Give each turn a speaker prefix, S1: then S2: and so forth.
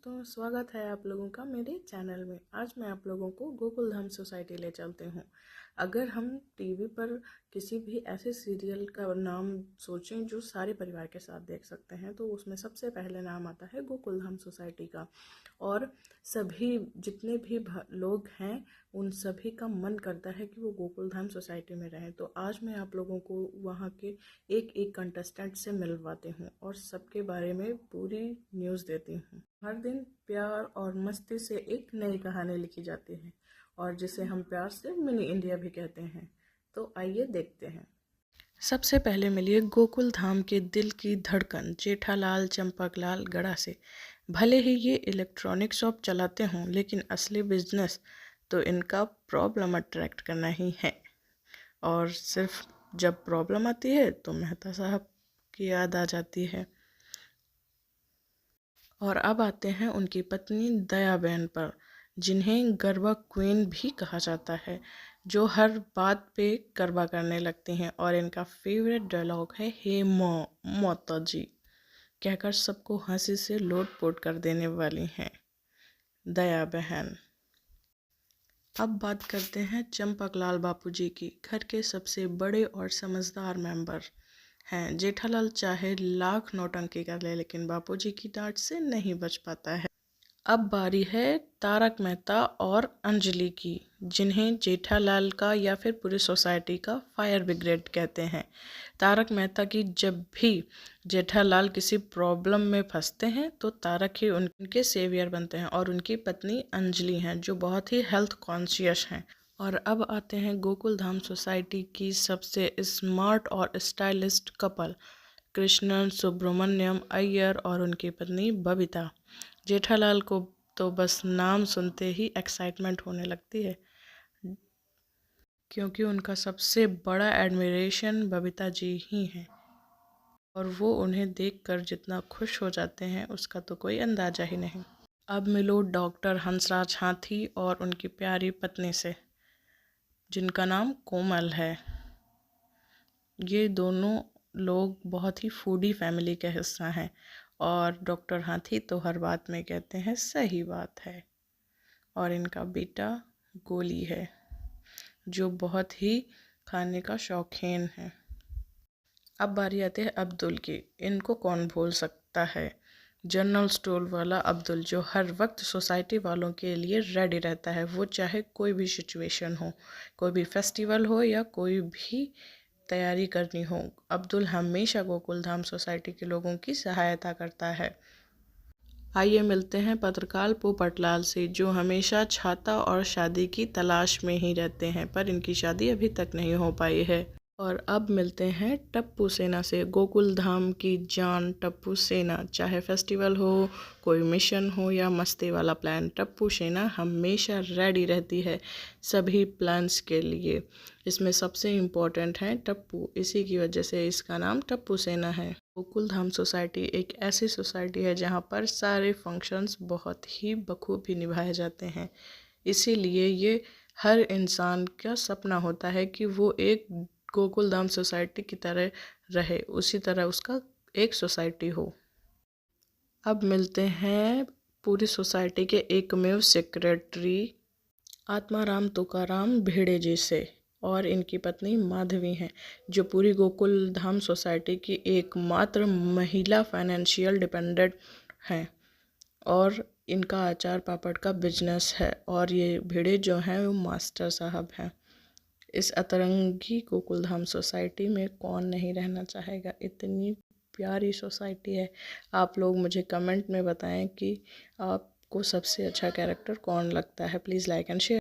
S1: दोस्तों, स्वागत है आप लोगों का मेरे चैनल में। आज मैं आप लोगों को गोकुल धाम सोसाइटी ले चलते हूँ। अगर हम टीवी पर किसी भी ऐसे सीरियल का नाम सोचें जो सारे परिवार के साथ देख सकते हैं, तो उसमें सबसे पहले नाम आता है गोकुल धाम सोसाइटी का। और सभी जितने भी लोग हैं, उन सभी का मन करता है कि वो गोकुल धाम सोसाइटी में रहें। तो आज मैं आप लोगों को वहाँ के एक एक कंटेस्टेंट से मिलवाती हूँ और सबके बारे में पूरी न्यूज़ देती हूँ। हर दिन प्यार और मस्ती से एक नई कहानी लिखी जाती है, और जिसे हम प्यार से मिनी इंडिया भी कहते हैं। तो आइए देखते हैं। सबसे पहले मिलिए गोकुल धाम के दिल की धड़कन जेठालाल चंपकलाल गड़ा से। भले ही ये इलेक्ट्रॉनिक शॉप चलाते हों, लेकिन असली बिजनेस तो इनका प्रॉब्लम अट्रैक्ट करना ही है। और सिर्फ जब प्रॉब्लम आती है तो मेहता साहब की याद आ जाती है। और अब आते हैं उनकी पत्नी दया बहन पर, जिन्हें गरबा क्वीन भी कहा जाता है, जो हर बात पे गरबा करने लगती हैं। और इनका फेवरेट डायलॉग है, हे माता जी, कहकर सबको हंसी से लोट-पोट कर देने वाली हैं दया बहन। अब बात करते हैं चंपकलाल बापूजी की। घर के सबसे बड़े और समझदार मेंबर हैं। जेठालाल चाहे लाख नौटंकी कर ले, लेकिन बापूजी की डांट से नहीं बच पाता है। अब बारी है तारक मेहता और अंजलि की, जिन्हें जेठालाल का या फिर पूरी सोसाइटी का फायर ब्रिगेड कहते हैं। तारक मेहता की जब भी जेठालाल किसी प्रॉब्लम में फंसते हैं, तो तारक ही उनके सेवियर बनते हैं। और उनकी पत्नी अंजलि हैं, जो बहुत ही हेल्थ कॉन्शियस हैं। और अब आते हैं गोकुल धाम सोसाइटी की सबसे स्मार्ट और स्टाइलिस्ट कपल, कृष्णन सुब्रमण्यम अय्यर और उनकी पत्नी बबीता। जेठालाल को तो बस नाम सुनते ही एक्साइटमेंट होने लगती है, क्योंकि उनका सबसे बड़ा एडमिरेशन बबीता जी ही हैं। और वो उन्हें देखकर जितना खुश हो जाते हैं, उसका तो कोई अंदाजा ही नहीं। अब मिलो डॉक्टर हंसराज हाथी और उनकी प्यारी पत्नी से, जिनका नाम कोमल है। ये दोनों लोग बहुत ही फूडी फैमिली का हिस्सा हैं, और डॉक्टर हाथी तो हर बात में कहते हैं सही बात है। और इनका बेटा गोली है, जो बहुत ही खाने का शौकीन है। अब बारी आती है अब्दुल की। इनको कौन भूल सकता है, जनरल स्टोर वाला अब्दुल, जो हर वक्त सोसाइटी वालों के लिए रेडी रहता है। वो चाहे कोई भी सिचुएशन हो, कोई भी फेस्टिवल हो या कोई भी तैयारी करनी हो, अब्दुल हमेशा गोकुल धाम सोसाइटी के लोगों की सहायता करता है। आइए मिलते हैं पत्रकार पोपटलाल से, जो हमेशा छाता और शादी की तलाश में ही रहते हैं, पर इनकी शादी अभी तक नहीं हो पाई है। और अब मिलते हैं टप्पू सेना से, गोकुल धाम की जान टप्पू सेना। चाहे फेस्टिवल हो, कोई मिशन हो या मस्ती वाला प्लान, टप्पू सेना हमेशा रेडी रहती है सभी प्लान्स के लिए। इसमें सबसे इम्पोर्टेंट है टप्पू, इसी की वजह से इसका नाम टप्पू सेना है। गोकुल धाम सोसाइटी एक ऐसी सोसाइटी है जहाँ पर सारे फंक्शंस बहुत ही बखूबी निभाए जाते हैं। इसीलिए ये हर इंसान का सपना होता है कि वो एक गोकुल धाम सोसाइटी की तरह रहे, उसी तरह उसका एक सोसाइटी हो। अब मिलते हैं पूरी सोसाइटी के एकमेव सेक्रेटरी आत्माराम तुकाराम भिड़े जी से, और इनकी पत्नी माधवी हैं, जो पूरी गोकुल धाम सोसाइटी की एकमात्र महिला फाइनेंशियल डिपेंडेंट हैं। और इनका अचार पापड़ का बिजनेस है, और ये भिड़े जो हैं वो मास्टर साहब हैं। इस अतरंगी गोकुल धाम सोसाइटी में कौन नहीं रहना चाहेगा, इतनी प्यारी सोसाइटी है। आप लोग मुझे कमेंट में बताएं कि आपको सबसे अच्छा कैरेक्टर कौन लगता है। Please like and share.